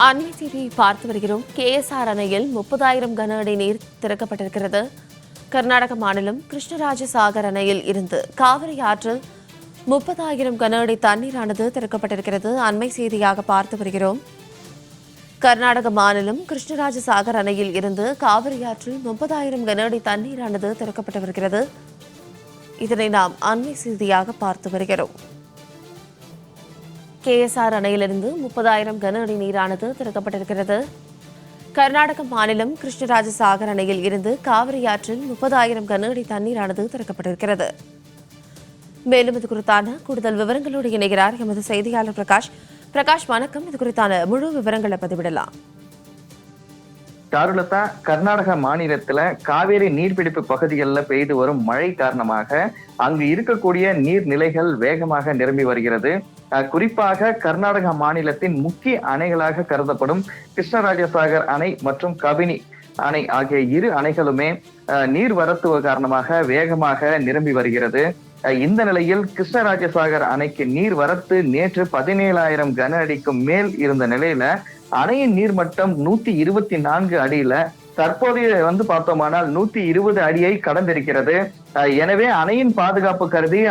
அண்மை செய்தியை பார்த்து வருகிறோம். கேஎஸ்ஆர் அணையில் 30,000 கன அடி நீர் திறக்கப்பட்டிருக்கிறது. கர்நாடக மாநிலம் கிருஷ்ணராஜசாகர் அணையில் இருந்து காவிரி ஆற்றில் 30,000 கன அடி தண்ணீரானது திறக்கப்பட்டிருக்கிறது. அண்மை செய்தியாக பார்த்து வருகிறோம். கர்நாடக மாநிலம் கிருஷ்ணராஜசாகர் அணையில் இருந்து காவிரி ஆற்றில் 30,000 கன அடி தண்ணீரானது திறக்கப்பட்டு வருகிறது. இதனை நாம் அண்மை செய்தியாக பார்த்து வருகிறோம். கேஎஸ்ஆர் அணையிலிருந்து 30,000 கன அடி நீரானது திறக்கப்பட்டிருக்கிறது. கர்நாடக மாநிலம் கிருஷ்ணராஜசாகர் அணையில் இருந்து காவிரி ஆற்றில் 30,000 கன அடி தண்ணீரானது திறக்கப்பட்டிருக்கிறது. மேலும் இது குறித்தான கூடுதல் விவரங்களோடு இணைகிறார் எமது செய்தியாளர் பிரகாஷ். பிரகாஷ், வணக்கம். இது குறித்தான முழு விவரங்களை பதிவிடலாம். சாருலதா, கர்நாடக மாநிலத்துல காவேரி நீர்பிடிப்பு பகுதிகளில் பெய்து வரும் மழை காரணமாக அங்கு இருக்கக்கூடிய நீர்நிலைகள் வேகமாக நிரம்பி வருகிறது. குறிப்பாக கர்நாடக மாநிலத்தின் முக்கிய அணைகளாக கருதப்படும் கிருஷ்ணராஜசாகர் அணை மற்றும் கபினி அணை ஆகிய இரு அணைகளுமே நீர்வரத்து காரணமாக வேகமாக நிரம்பி வருகிறது. இந்த நிலையில் கிருஷ்ணராஜசாகர் அணைக்கு நீர்வரத்து நேற்று 17,000 கன அடிக்கும் மேல் இருந்த நிலையில அணையின் நீர்மட்டம் 124 அடியில தற்போதைய பார்த்தோமானால் 120 அடியை கடந்திருக்கிறது. எனவே அணையின் பாதுகாப்பு கருதி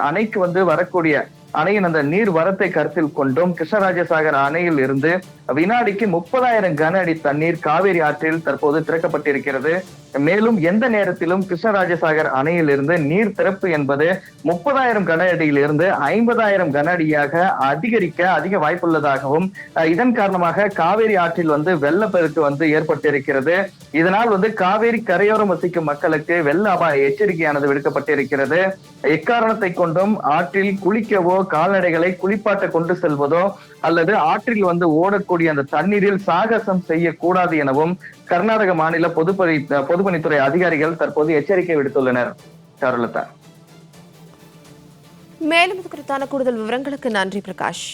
அணைக்கு வரக்கூடிய அணையின் அந்த நீர் வரத்தை கருத்தில் கொண்டும் கிருஷ்ணராஜசாகர் அணையில் இருந்து வினாடிக்கு 30,000 கன அடி தண்ணீர் காவேரி ஆற்றில் தற்போது திறக்கப்பட்டிருக்கிறது. மேலும் எந்த நேரத்திலும் கிருஷ்ணராஜசாகர் அணையில் இருந்து நீர் திறப்பு என்பது 30,000 கன அடியிலிருந்து 50,000 கன அடியாக அதிகரிக்க அதிக வாய்ப்புள்ளதாகவும் இதன் காரணமாக காவேரி ஆற்றில் வெள்ளப்பெருக்கு ஏற்பட்டிருக்கிறது. இதனால் காவேரி கரையோரம் வசிக்கும் மக்களுக்கு வெள்ள அபாய எச்சரிக்கையானது விடுக்கப்பட்டிருக்கிறது. எக்காரணத்தை கொண்டும் ஆற்றில் குளிக்கவோ கால்நடைகளை குளிப்பாட்ட கொண்டு செல்வதோ அல்லது ஆற்றில் ஓடக்கூடிய அந்த தண்ணீரில் சாகசம் செய்யக்கூடாது எனவும் கர்நாடக மாநில பொதுப்பணித்துறை அதிகாரிகள் தற்போது எச்சரிக்கை விடுத்துள்ளனர். சாருலதா, மேலும் இது குறித்தான கூடுதல் விவரங்களுக்கு நன்றி பிரகாஷ்.